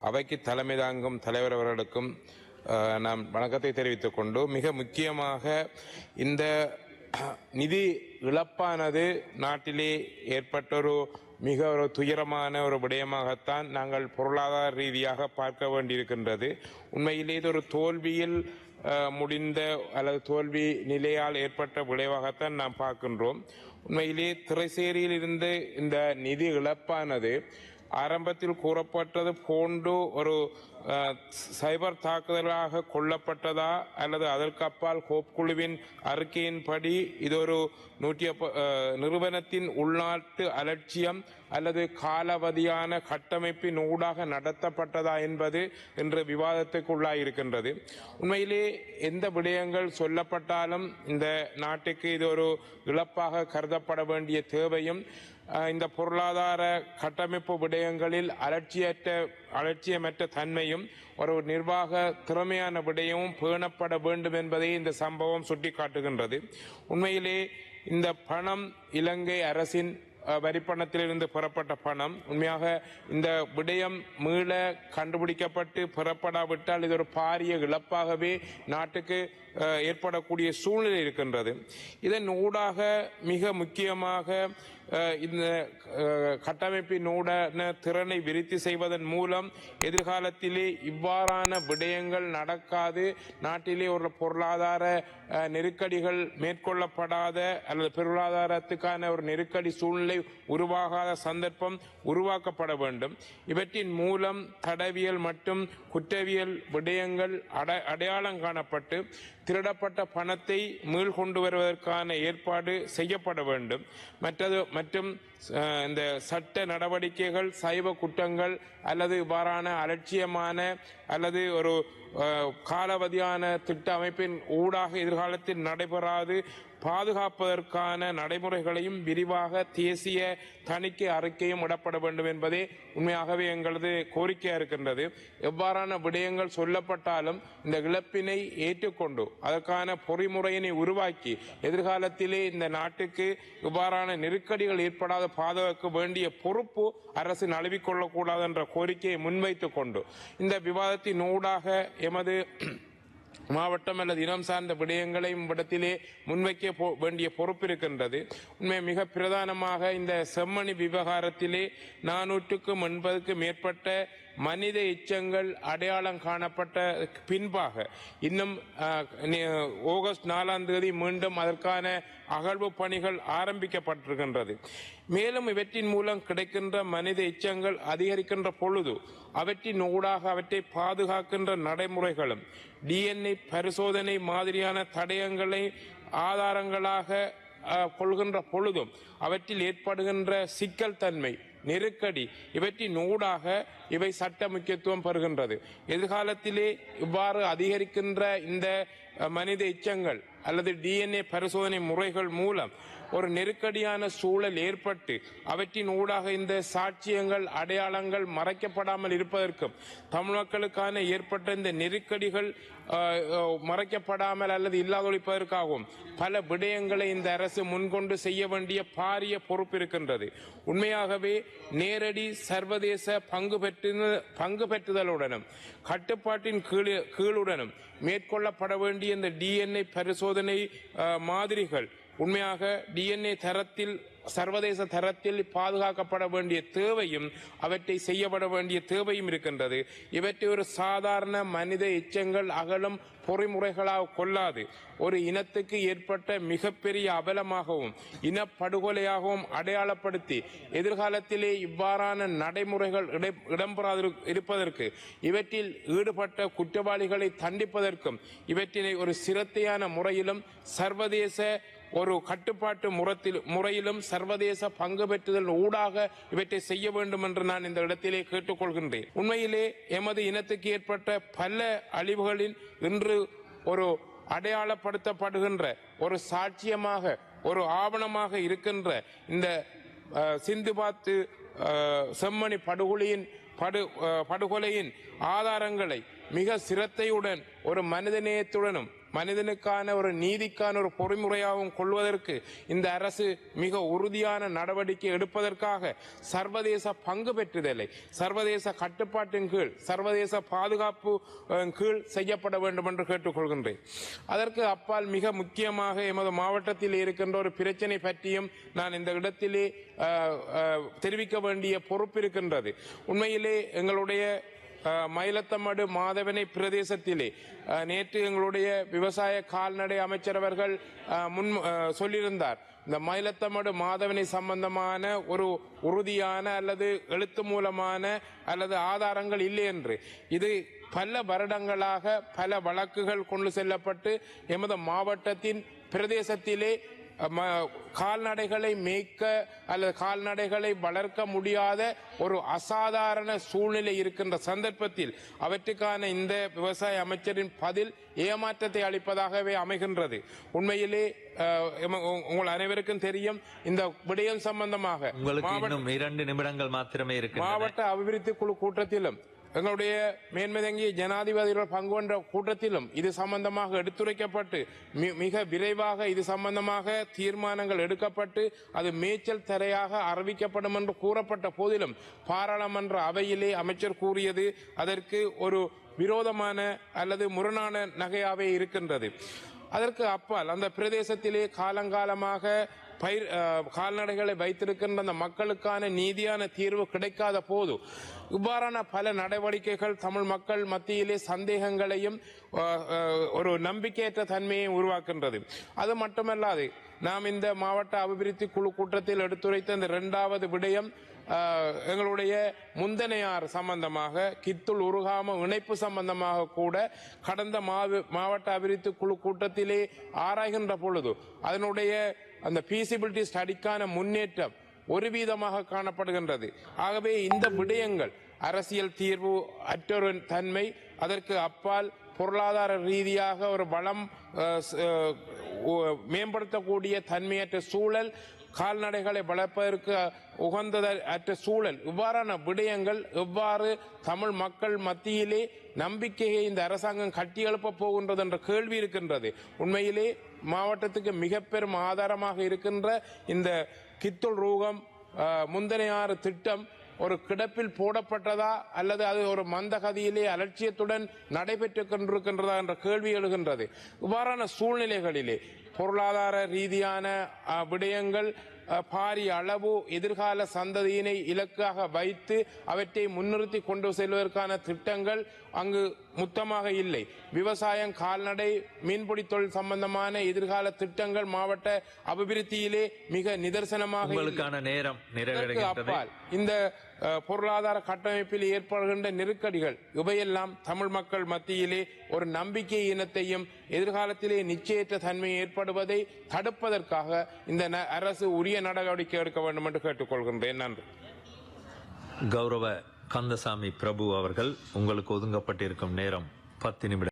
அவைக்கு தலைமை தாங்கும் தலைவர் அவர்களுக்கும் நாம் வணக்கத்தை தெரிவித்துக் கொண்டு, மிக முக்கியமாக இந்த நிதி இழப்பானது நாட்டிலே ஏற்பட்ட ஒரு துயரமான ஒரு விடயமாகத்தான் நாங்கள் பொருளாதார ரீதியாக பார்க்க வேண்டியிருக்கின்றது. உண்மையிலே இது ஒரு தோல்வியில் முடிந்த அல்லது தோல்வி நிலையால் ஏற்பட்ட விளைவாகத்தான் நாம் பார்க்கின்றோம். உண்மையிலே திரைசேரியில் இருந்து இந்த நிதி இழப்பானது ஆரம்பத்தில் கூறப்பட்டது போன்று ஒரு சைபர் தாக்குதலாக கொல்லப்பட்டதா அல்லது அதற்கு அப்பால் ஹோப் குழுவின் அறிக்கையின்படி இது ஒரு நிறுவனத்தின் உள்நாட்டு அலட்சியம் அல்லது காலாவதியான கட்டமைப்பின் ஊடாக நடத்தப்பட்டதா என்பது இன்று விவாதத்துக்குள்ளாயிருக்கின்றது. உண்மையிலே எந்த விடயங்கள் சொல்லப்பட்டாலும் இந்த நாட்டுக்கு இது ஒரு இழப்பாக கருதப்பட வேண்டிய தேவையும், இந்த பொருளாதார கட்டமைப்பு விடயங்களில் அலட்சியமற்ற தன்மையும் ஒரு நிர்வாக திறமையான விடயமும் பேணப்பட வேண்டும் என்பதை இந்த சம்பவம் சுட்டிக்காட்டுகின்றது. உண்மையிலே இந்த பணம் இலங்கை அரசின் வரிப்பணத்திலிருந்து பெறப்பட்ட பணம். உண்மையாக இந்த விடயம் மீள கண்டுபிடிக்கப்பட்டு பெறப்படாவிட்டால் இது ஒரு பாரிய இழப்பாகவே நாட்டுக்கு ஏற்படக்கூடிய சூழ்நிலை இருக்கின்றது. இதன் ஊடாக மிக முக்கியமாக இந்த கட்டமைப்பின் ஊடான திறனை விருத்தி செய்வதன் மூலம் எதிர்காலத்திலே இவ்வாறான விடயங்கள் நடக்காது, நாட்டிலே ஒரு பொருளாதார நெருக்கடிகள் மேற்கொள்ளப்படாத அல்லது பொருளாதாரத்துக்கான ஒரு நெருக்கடி சூழ்நிலை உருவாகாத சந்தர்ப்பம் உருவாக்கப்பட வேண்டும். இவற்றின் மூலம் தடவியல் மற்றும் குற்றவியல் விடயங்கள் அடையாளம் காணப்பட்டு திருடப்பட்ட பணத்தை மீள்கொண்டு வருவதற்கான ஏற்பாடு செய்யப்பட வேண்டும். மற்றும் இந்த சட்ட நடவடிக்கைகள் சைவ குற்றங்கள் அல்லது இவ்வாறான அலட்சியமான அல்லது ஒரு காலாவதியான திட்ட அமைப்பின் ஊடாக எதிர்காலத்தில் நடைபெறாது பாதுகாப்பதற்கான நடைமுறைகளையும் விரிவாக தேசிய தணிக்கை அறிக்கையும் இடப்பட வேண்டும் என்பதே உண்மையாகவே எங்களது கோரிக்கையாக இருக்கின்றது. எவ்வாறான விடயங்கள் சொல்லப்பட்டாலும் இந்த இழப்பினை ஏற்றுக்கொண்டு அதற்கான பொறிமுறையினை உருவாக்கி எதிர்காலத்திலே இந்த நாட்டுக்கு இவ்வாறான நெருக்கடிகள் ஏற்படாத பாதுகாக்க வேண்டிய பொறுப்பு அரசு நழுவிக்கொள்ளக்கூடாது என்ற கோரிக்கையை முன்வைத்துக் கொண்டு இந்த விவாதத்தின் ஊடாக எமது மாவட்டம் அல்லது இனம் சார்ந்த விடயங்களையும் இடத்திலே முன்வைக்க வேண்டிய பொறுப்பு இருக்கின்றது. உண்மை மிக பிரதானமாக இந்த செம்மணி விவகாரத்திலே 480க்கும் மேற்பட்ட மனித எச்சங்கள் அடையாளம் காணப்பட்ட பின்பாக இன்னும் ஆகஸ்ட் 4ஆம் தேதி மீண்டும் அதற்கான அகழ்வு பணிகள் ஆரம்பிக்கப்பட்டிருக்கின்றது. மேலும் இவற்றின் மூலம் கிடைக்கின்ற மனித எச்சங்கள் அதிகரிக்கின்ற பொழுது அவற்றின் ஊடாக அவற்றை பாதுகாக்கின்ற நடைமுறைகளும் DNA பரிசோதனை மாதிரியான தடயங்களை ஆதாரங்களாக கொள்கின்ற பொழுதும் அவற்றில் ஏற்படுகின்ற சிக்கல் தன்மை நெருக்கடி இவற்றின் ஊடாக இவை சட்ட முக்கியத்துவம் பெறுகின்றது. எதிர்காலத்திலே இவ்வாறு அதிகரிக்கின்ற இந்த மனித எச்சங்கள் அல்லது DNA பரிசோதனை முறைகள் மூலம் ஒரு நெருக்கடியான சூழல் ஏற்பட்டு அவற்றின் ஊடாக இந்த சாட்சியங்கள் அடையாளங்கள் மறைக்கப்படாமல் இருப்பதற்கும் தமிழ் மக்களுக்கான ஏற்பட்ட இந்த நெருக்கடிகள் மறைக்கப்படாமல் அல்லது இல்லாதொழிப்பதற்காகவும் பல விடயங்களை இந்த அரசு முன்கொண்டு செய்ய வேண்டிய பாரிய பொறுப்பு இருக்கின்றது. உண்மையாகவே நேரடி சர்வதேச பங்கு பெற்றுதலுடனும் கட்டுப்பாட்டின் கீழுடனும் மேற்கொள்ளப்பட வேண்டிய இந்த DNA பரிசோதனை மாதிரிகள் உண்மையாக DNA தரத்தில் சர்வதேச தரத்தில் பாதுகாக்கப்பட வேண்டிய தேவையும் அவற்றை செய்யப்பட வேண்டிய தேவையும் இருக்கின்றது. இவற்றை ஒரு சாதாரண மனித எச்சங்கள் அகலும் பொறிமுறைகளாக கொள்ளாது ஒரு இனத்துக்கு ஏற்பட்ட மிகப்பெரிய அவலமாகவும் இனப்படுகொலையாகவும் அடையாளப்படுத்தி எதிர்காலத்திலே இவ்வாறான நடைமுறைகள் இடம்பெறாது இருப்பதற்கு இவற்றில் ஈடுபட்ட குற்றவாளிகளை தண்டிப்பதற்கும் இவற்றினை ஒரு சிரத்தையான முறையிலும் சர்வதேச ஒரு கட்டுப்பாட்டு முறையிலும் சர்வதேச பங்கு பெற்றுதல் ஊடாக இவற்றை செய்ய வேண்டும் என்று நான் இந்த இடத்திலே கேட்டுக்கொள்கின்றேன். உண்மையிலே எமது இனத்துக்கு ஏற்பட்ட பல அழிவுகளில் இன்று ஒரு அடையாளப்படுத்தப்படுகின்ற ஒரு சாட்சியமாக ஒரு ஆவணமாக இருக்கின்ற இந்த சிந்துபாத்து செம்மணி படுகொலையின் ஆதாரங்களை மிக சிரத்தையுடன் ஒரு மனிதநேயத்துடனும் மனிதனுக்கான ஒரு நீதிக்கான ஒரு பொறிமுறையாகவும் கொள்வதற்கு இந்த அரசு மிக உறுதியான நடவடிக்கை எடுப்பதற்காக சர்வதேச பங்கு பெற்றுதலை சர்வதேச கட்டுப்பாட்டின் கீழ் சர்வதேச பாதுகாப்பு கீழ் செய்யப்பட வேண்டும் என்று கேட்டுக்கொள்கின்றேன். அதற்கு அப்பால் மிக முக்கியமாக எமது மாவட்டத்தில் இருக்கின்ற ஒரு பிரச்சனை பற்றியும் நான் இந்த இடத்திலே தெரிவிக்க வேண்டிய பொறுப்பு இருக்கின்றது. உண்மையிலே எங்களுடைய மயிலத்தமடு மாதவனை பிரதேசத்திலே நேற்று எங்களுடைய விவசாய கால்நடை அமைச்சர் அவர்கள் சொல்லியிருந்தார். இந்த மயிலத்தமடு மாதவனை சம்பந்தமான ஒரு உறுதியான அல்லது எழுத்து மூலமான அல்லது ஆதாரங்கள் இல்லை என்று. இது பல வருடங்களாக பல வழக்குகள் கொண்டு செல்லப்பட்டு எமது மாவட்டத்தின் பிரதேசத்திலே கால்நடைகளை மேய்க்க அல்லது கால்நடைகளை வளர்க்க முடியாத ஒரு அசாதாரண சூழ்நிலை இருக்கின்ற சந்தர்ப்பத்தில் அவற்றுக்கான இந்த விவசாய அமைச்சரின் பதில் ஏமாற்றத்தை அளிப்பதாகவே அமைகின்றது. உண்மையிலே உங்கள் அனைவருக்கும் தெரியும் இந்த விடயம் சம்பந்தமாக உங்களுக்கு 2 நிமிடங்கள் மாத்திரமே இருக்கு. மாவட்ட அபிவிருத்தி குழு கூட்டத்திலும் எங்களுடைய மேன்மதங்கிய ஜனாதிபதிகள் பங்கு கொண்ட கூட்டத்திலும் இது சம்பந்தமாக எடுத்துரைக்கப்பட்டு மிக விரைவாக இது சம்பந்தமாக தீர்மானங்கள் எடுக்கப்பட்டு அது மேய்ச்சல் தரையாக அறிவிக்கப்படும் என்று கூறப்பட்ட போதிலும் பாராளுமன்ற அவையிலே அமைச்சர் கூறியது அதற்கு ஒரு விரோதமான அல்லது முரணான நகையாவே இருக்கின்றது. அதற்கு அப்பால் அந்த பிரதேசத்திலே காலங்காலமாக கால்நடைகளை வைத்திருக்கின்ற அந்த மக்களுக்கான நீதியான தீர்வு கிடைக்காத போது இவ்வாறான பல நடவடிக்கைகள் தமிழ் மக்கள் மத்தியிலே சந்தேகங்களையும் ஒரு நம்பிக்கையற்ற தன்மையை உருவாக்கின்றது. அது மட்டுமல்லாது நாம் இந்த மாவட்ட அபிவிருத்தி குழு கூட்டத்தில் எடுத்துரைத்த இந்த 2வது விடயம் எங்களுடைய முந்தனையார் சம்பந்தமாக கித்துள் உருகாம இணைப்பு சம்பந்தமாக கூட கடந்த மாவட்ட அபிவிருத்தி குழு கூட்டத்திலே ஆராய்கின்ற பொழுது அதனுடைய அந்த பீசிபிலிட்டி ஸ்டடிக்கான முன்னேற்றம் ஒரு வீதமாக காணப்படுகின்றது. ஆகவே இந்த விடயங்கள் அரசியல் தீர்வு அற்றொரு தன்மை அதற்கு அப்பால் பொருளாதார ரீதியாக ஒரு வளம் மேம்படுத்தக்கூடிய தன்மையற்ற சூழல் கால்நடைகளை வளர்ப்பதற்கு உகந்ததற்ற சூழல் இவ்வாறான விடயங்கள் எவ்வாறு தமிழ் மக்கள் மத்தியிலே நம்பிக்கையை இந்த அரசாங்கம் கட்டியெழுப்ப போகின்றது என்ற கேள்வி இருக்கின்றது. உண்மையிலே மாவட்டத்துக்கு மிக பெரும் ஆதாரமாக இருக்கின்ற இந்த கித்துள் ரூகம் முந்தனையாறு திட்டம் ஒரு கிடப்பில் போடப்பட்டதா அல்லது அது ஒரு மந்தகதியிலே அலட்சியத்துடன் நடைபெற்று கொண்டிருக்கின்றதா என்ற கேள்வி எழுகின்றது. இவ்வாறான சூழ்நிலைகளிலே பொருளாதார ரீதியான விடயங்கள் பாரிய அளவு எதிர்கால சந்ததியினை இலக்காக வைத்து அவற்றை முன்னிறுத்தி கொண்டு செல்வதற்கான திட்டங்கள் அங்கு மொத்தமாக இல்லை. விவசாயம் கால்நடை மீன்பிடி தொழில் சம்பந்தமான எதிர்கால திட்டங்கள் மாவட்ட அபிவிருத்தியிலே மிக நிதர்சனமாக நேரம் அப்பால் இந்த பொருளாதார கட்டமைப்பில் ஏற்படுகின்ற நெருக்கடிகள் இவையெல்லாம் தமிழ் மக்கள் மத்தியிலே ஒரு நம்பிக்கை இனத்தையும் எதிர்காலத்திலே நிச்சயற்ற தன்மை ஏற்படுவதை தடுப்பதற்காக இந்த அரசு உரிய நடவடிக்கை எடுக்க வேண்டும் என்று கேட்டுக்கொள்கின்றேன். நன்றி. கௌரவ கந்தசாமி பிரபு அவர்கள், உங்களுக்கு ஒதுங்கப்பட்டிருக்கும் நேரம் 10 நிமிடங்கள்.